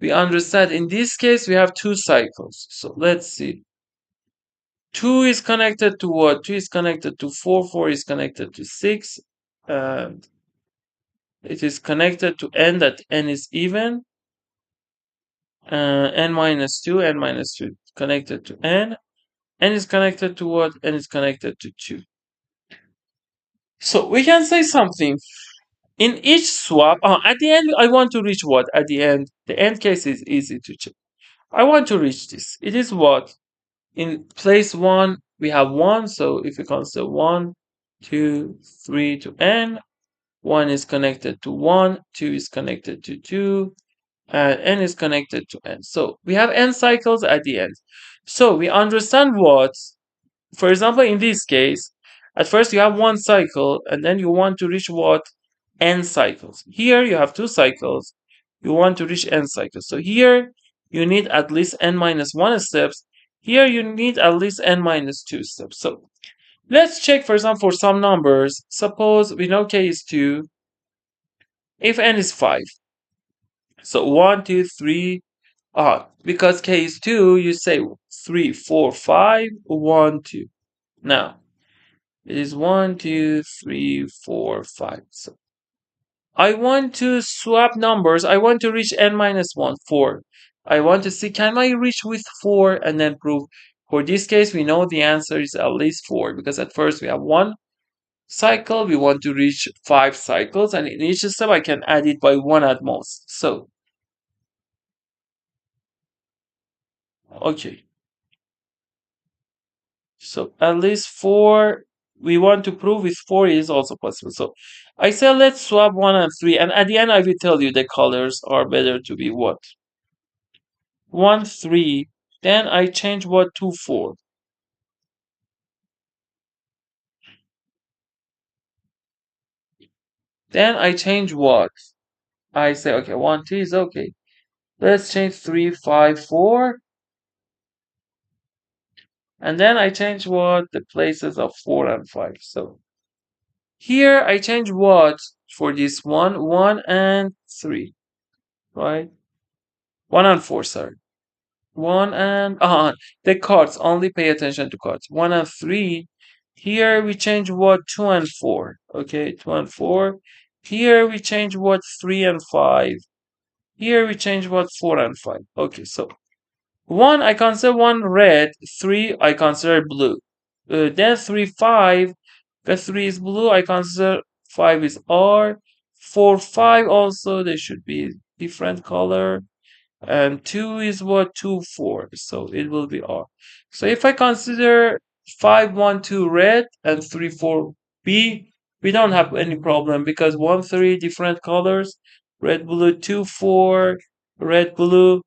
We understand in this case we have two cycles. So let's see. 2 is connected to what? 2 is connected to 4. 4 is connected to 6. And it is connected to n, that n is even. N minus 2, n minus 2 connected to n. N is connected to what? N is connected to 2. So we can say something. In each swap, at the end, I want to reach what? At the end, the end case is easy to check. I want to reach this. It is what? In place 1, we have 1. So if we consider 1, 2, 3 to n, 1 is connected to 1, 2 is connected to 2, and n is connected to n. So we have n cycles at the end. So we understand what, for example, in this case, at first you have one cycle, and then you want to reach what? N cycles. Here you have two cycles. You want to reach n cycles. So here you need at least n minus 1 steps. Here you need at least n minus 2 steps. So let's check, for example, for some numbers. Suppose we know k is 2. If n is 5. So 1, 2, 3. Because k is 2, you say 3, 4, 5, 1, 2. Now, it is 1, 2, 3, 4, 5. So I want to swap numbers. I want to reach n minus 1, 4. I want to see, can I reach with 4 and then prove? For this case, we know the answer is at least 4, because at first we have one cycle. We want to reach 5 cycles, and in each step I can add it by 1 at most. So, okay. So at least 4, we want to prove with 4 is also possible. So I say let's swap 1 and 3, and at the end I will tell you the colors are better to be what? 1, 3, then I change what to 4. Then I change what? I say, okay, 1, 2 is okay. Let's change 3, 5, 4. And then I change what? The places of 4 and 5. So here I change what for this one? 1 and 3, right? 1 and 4, sorry. 1 and the cards, only pay attention to cards. 1 and 3. Here we change what? 2 and 4. Okay, 2 and 4. Here we change what? 3 and 5. Here we change what? 4 and 5. Okay, so 1 I consider 1 red, 3 I consider blue. Then 3, 5. The 3 is blue, I consider 5 is R. 4, 5 also, they should be different color. And 2 is what? 2, 4. So it will be R. So if I consider 5, 1, 2 red and 3, 4 B, we don't have any problem, because 1, 3 different colors, red, blue, 2, 4, red, blue,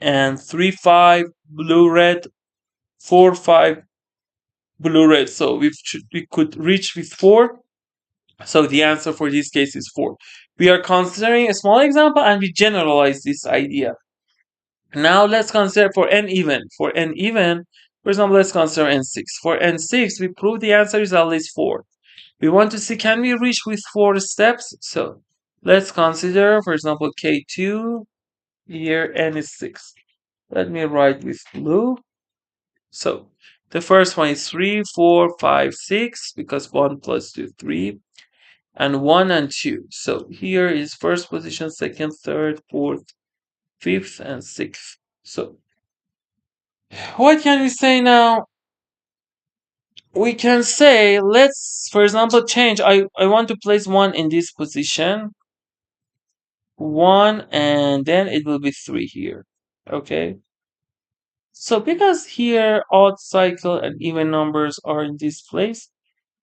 and 3, 5 blue, red, 4, 5 blue, red. So we could reach with 4. So the answer for this case is 4. We are considering a small example and we generalize this idea. Now let's consider for n even. For n even, for example, let's consider n6. For n6, we prove the answer is at least 4. We want to see, can we reach with 4 steps? So let's consider, for example, k2 Here n is 6. Let me write with blue. So the first one is 3, 4, 5, 6, because 1 plus 2, 3, and 1 and 2. So here is first position, second, third, fourth, fifth, and sixth. So what can we say now? We can say, let's, for example, change. I want to place 1 in this position. 1, and then it will be 3 here. Okay? So because here odd cycle and even numbers are in this place,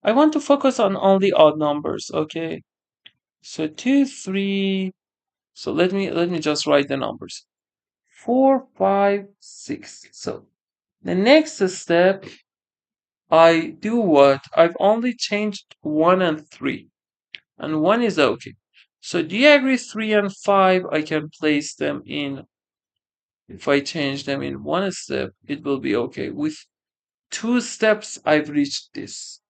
I want to focus on only odd numbers, okay? So 2, 3. So let me just write the numbers. 4, 5, 6. So the next step, I do what? I've only changed 1 and 3. And 1 is okay. So do you agree 3 and 5 I can place them in? If I change them in one step, it will be okay. With 2 steps, I've reached this.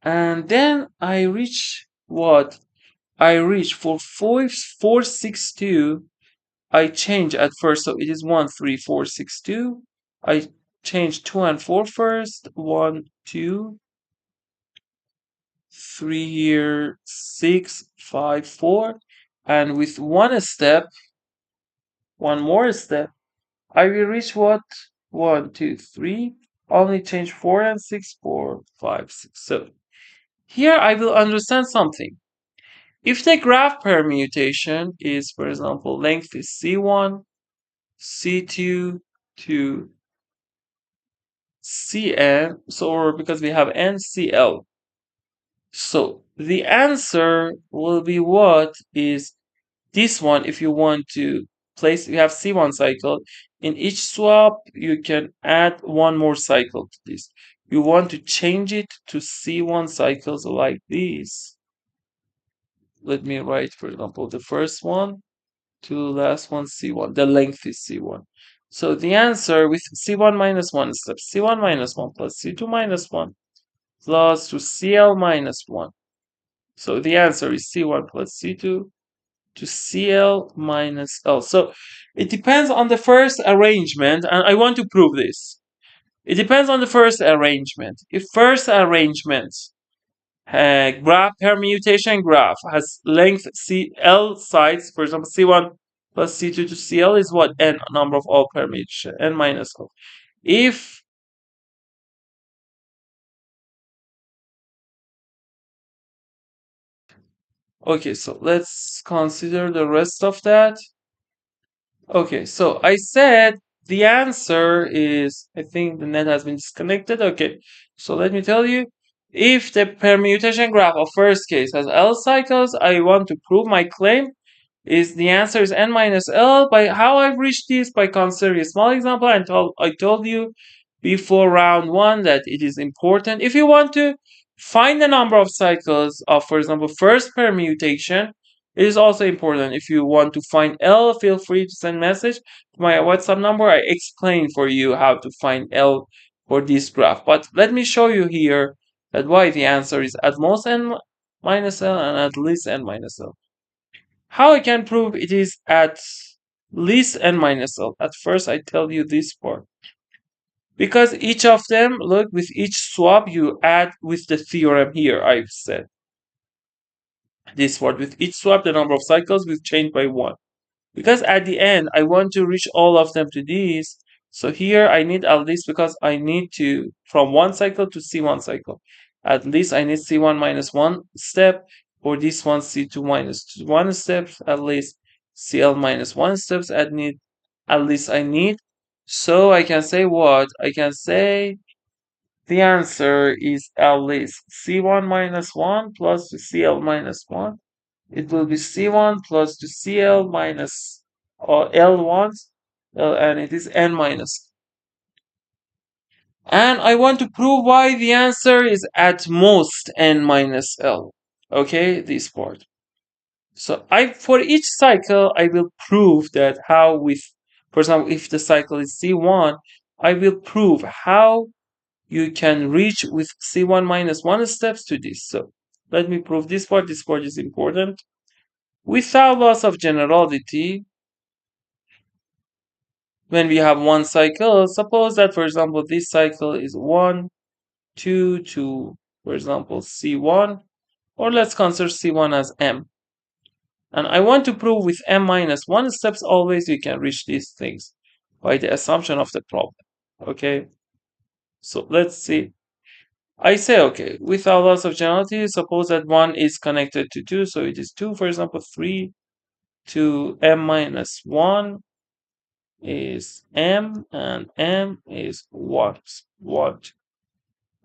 And then I reach what? I reach for 4, 6, 2. I change at first, so it is 1, 3, 4, 6, 2. I change 2 and 4 first. 1, 2, 3 here, 6, 5, 4. And with one more step, I will reach what? 1, 2, 3. Only change 4 and 6, 4, 5, 6. So here I will understand something. If the graph permutation is, for example, length is C1, C2 to Cn, so or because we have NCl. So the answer will be what is this one. If you want to place, you have C1 cycle. In each swap, you can add one more cycle to this. You want to change it to C1 cycles like this. Let me write, for example, the first one to last one, C1. The length is C1. So the answer with C1 minus 1 step, C1 minus 1 plus C2 minus 1 plus to CL minus 1. So the answer is C1 plus C2 to CL minus L. So it depends on the first arrangement, and I want to prove this. It depends on the first arrangement. If first arrangement graph permutation graph has length CL sides, for example, C1 plus C2 to CL is what? N number of all permutation, N minus L. If okay, so let's consider the rest of that. Okay, so I said the answer is, I think the net has been disconnected. Okay, so let me tell you, if the permutation graph of first case has L cycles, I want to prove my claim is the answer is n minus L. By how I've reached this, by considering a small example, I told you before round one that it is important. If you want to find the number of cycles of, for example, first permutation, it is also important. If you want to find L, feel free to send message to my WhatsApp number. I explain for you how to find L for this graph. But let me show you here that why the answer is at most n minus L and at least n minus L. How I can prove it is at least n minus L? At first, I tell you this part. Because each of them, look, with each swap, you add with the theorem here, I've said. This part, with each swap, the number of cycles will change by 1. Because at the end, I want to reach all of them to these. So here, I need at least, because I need to, from 1 cycle to C1 cycle. At least I need C1 minus 1 step. For this one, C2 minus 1 steps. At least CL minus 1 steps. At least I need. So I can say what? I can say the answer is at least C1 minus 1 plus to CL minus 1. It will be C1 plus to CL minus or L1, and it is N minus. And I want to prove why the answer is at most N minus L. Okay, this part. So for each cycle, I will prove that how with, for example, if the cycle is C1, I will prove how you can reach with C1 minus 1 steps to this. So let me prove this part. This part is important. Without loss of generality, when we have one cycle, suppose that, for example, this cycle is 1, 2 to, for example, C1, or let's consider C1 as M. And I want to prove with M minus 1 steps always you can reach these things by the assumption of the problem. Okay, so let's see. I say, okay, without loss of generality, suppose that 1 is connected to 2, so it is 2, for example, 3 to M minus 1 is M, and M is 1.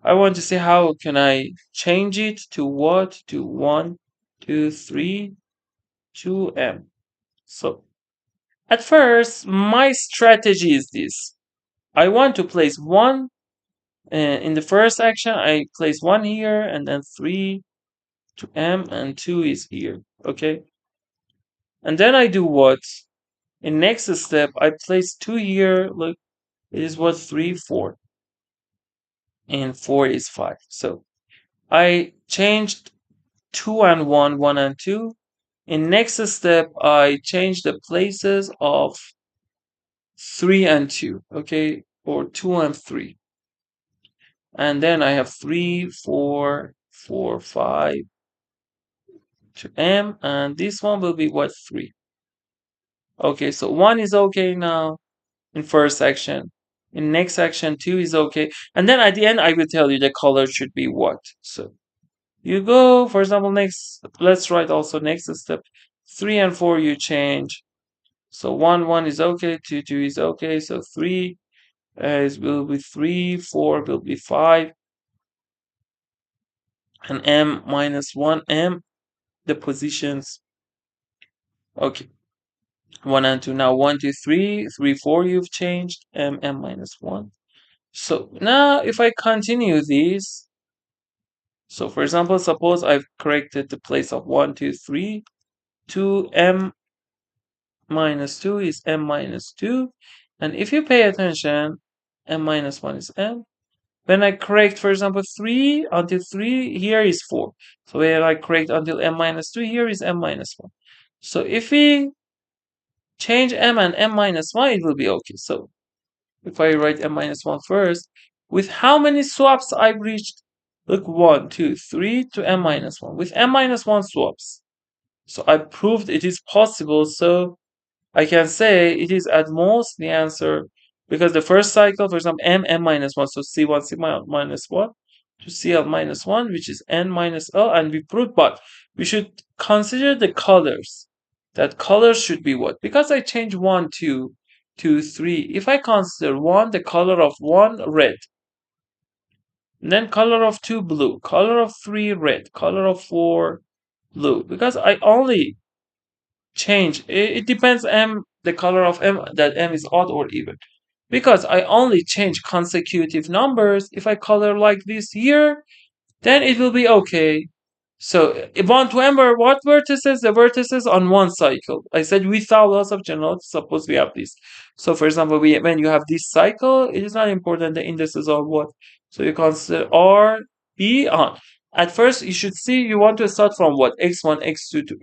I want to see how can I change it to what? To 1, 2, 3 to M. So at first, my strategy is this. I want to place 1 in the first action. I place 1 here, and then 3 to M, and 2 is here. Okay. And then I do what? In next step, I place 2 here. Look, it is what? 3, 4. And 4 is 5. So I changed 2 and 1, 1 and 2. In next step, I change the places of 3 and 2, okay, or 2 and 3. And then I have 3, 4, 4, 5 to M, and this one will be what? 3. Okay, so 1 is okay now in first section. In next section, 2 is okay. And then at the end, I will tell you the color should be what. So you go, for example, next, let's write also next step. 3 and 4 you change. So 1, 1 is okay, 2, 2 is okay. So 3 will be 3, 4 will be 5. And M minus 1, M, the positions. Okay, 1 and 2. Now 1, 2, 3, 3, 4 you've changed. M minus 1. So now if I continue these, so for example, suppose I've corrected the place of 1, 2, 3 to M minus 2 is M minus 2. And if you pay attention, M minus 1 is M. When I correct, for example, 3 until 3, here is 4. So when I correct until M minus 2, here is M minus 1. So if we change M and M minus 1, it will be okay. So if I write M minus 1 first, with how many swaps I've reached? Look, 1, 2, 3 to M minus 1. With M minus 1 swaps. So I proved it is possible. So I can say it is at most the answer, because the first cycle, for example, M minus 1, so C1, C minus 1 to CL minus 1, which is N minus L, and we proved, but we should consider the colors. That colors should be what? Because I change 1, 2, 2, 3. If I consider 1, the color of 1, red. Then color of 2, blue. Color of 3, red. Color of 4, blue. Because I only change. It depends the color of M, that M is odd or even. Because I only change consecutive numbers. If I color like this here, then it will be okay. So if want to remember what vertices? The vertices on one cycle. I said without loss of generality, suppose we have this. So for example, when you have this cycle, it is not important the indices are what. So you consider R, B on. At first, you should see you want to start from what? X1, X2 to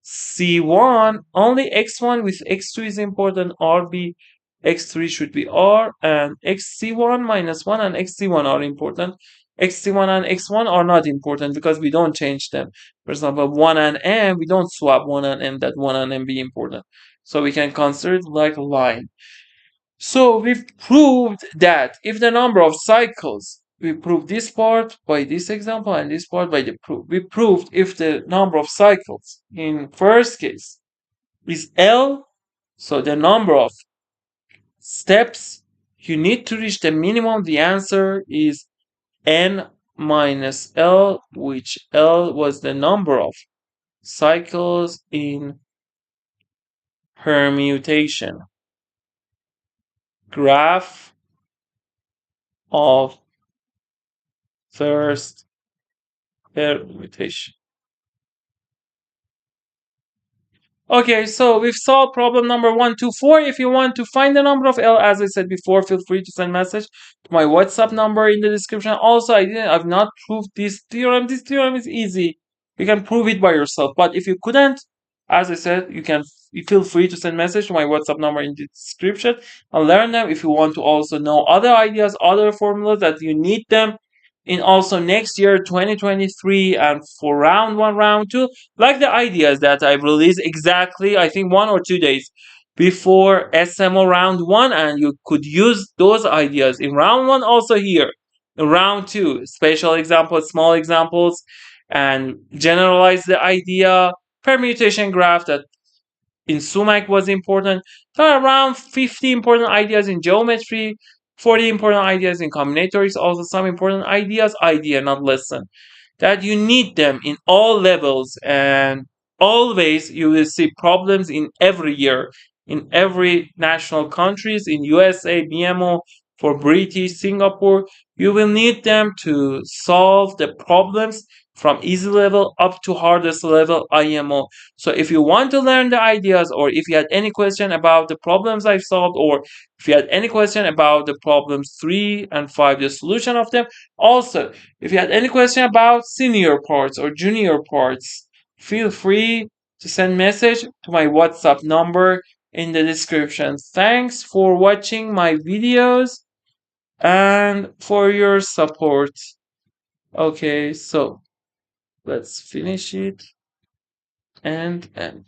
XC1. Only X1 with X2 is important. RB, X3 should be R, and XC1 minus 1 and XC1 are important. XC1 and X1 are not important because we don't change them. For example, 1 and M, we don't swap 1 and M, that 1 and M be important. So we can consider it like a line. So we've proved that if the number of cycles, we proved this part by this example and this part by the proof. We proved if the number of cycles in first case is L, so the number of steps you need to reach the minimum, the answer is N minus L, which L was the number of cycles in permutation graph of first permutation. Okay, so we've solved problem number 124. If you want to find the number of L, as I said before, feel free to send message to my WhatsApp number in the description. Also, I've not proved this theorem. This theorem is easy. You can prove it by yourself. But if you couldn't, As I said, you feel free to send message to my WhatsApp number in the description and learn them. If you want to also know other ideas, other formulas that you need them in also next year 2023 and for round 1, round 2, like the ideas that I released exactly I think 1 or 2 days before SMO round 1, and you could use those ideas in round 1 also here in round 2, special examples, small examples, and generalize the idea, permutation graph that in sumac was important. So around 50 important ideas in geometry, 40 important ideas in combinatorics, also some important ideas, idea not lesson, that you need them in all levels, and always you will see problems in every year in every national countries, in USA BMO, for British Singapore. You will need them to solve the problems from easy level up to hardest level IMO. So if you want to learn the ideas, or if you had any question about the problems I've solved, or if you had any question about the problems 3 and 5, the solution of them, also if you had any question about senior parts or junior parts, feel free to send message to my WhatsApp number in the description. Thanks for watching my videos and for your support. Okay, so let's finish it and end.